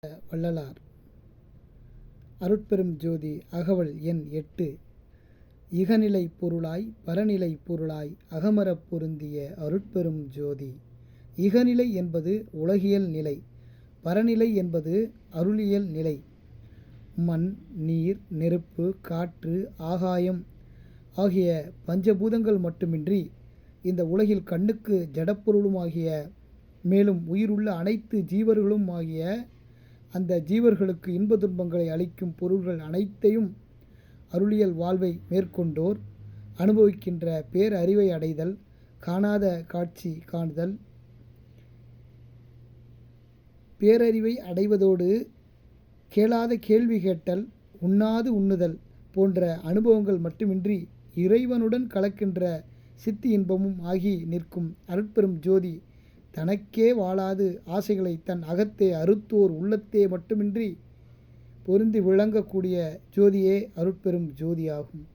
வள்ளலார். அருட்பெரும் ஜோதி அகவல் எண் 8. இகநிலை பொருளாய் பரநிலை பொருளாய் அகமரப் பொருந்திய அருட்பெரும் ஜோதி. இகநிலை என்பது உலகியல் நிலை, பரநிலை என்பது அருளியல் நிலை. மண், நீர், நெருப்பு, காற்று, ஆகாயம் ஆகிய பஞ்சபூதங்கள் மட்டுமின்றி இந்த உலகில் கண்ணுக்கு ஜடப்பொருளுமாகிய மேலும் உயிருள்ள அனைத்து ஜீவர்களும் ஆகிய அந்த ஜீவர்களுக்கு இன்ப துன்பங்களை அளிக்கும் பொருள்கள் அனைத்தையும் அருளியல் வாழ்வை மேற்கொண்டோர் அனுபவிக்கின்ற பேரறிவை அடைதல், காணாத காட்சி காணுதல், பேரறிவை அடைவதோடு கேளாத கேள்வி கேட்டல், உண்ணாது உண்ணுதல் போன்ற அனுபவங்கள் மட்டுமின்றி இறைவனுடன் கலக்கின்ற சித்தி இன்பமும் ஆகி நிற்கும் அருட்பெரும் ஜோதி தனக்கே வாழாது ஆசைகளை தன் அகத்தே அறுத்தோர் உள்ளத்தே மட்டுமின்றி பொருந்தி விளங்கக்கூடிய ஜோதியே அருட்பெரும் ஜோதியாகும்.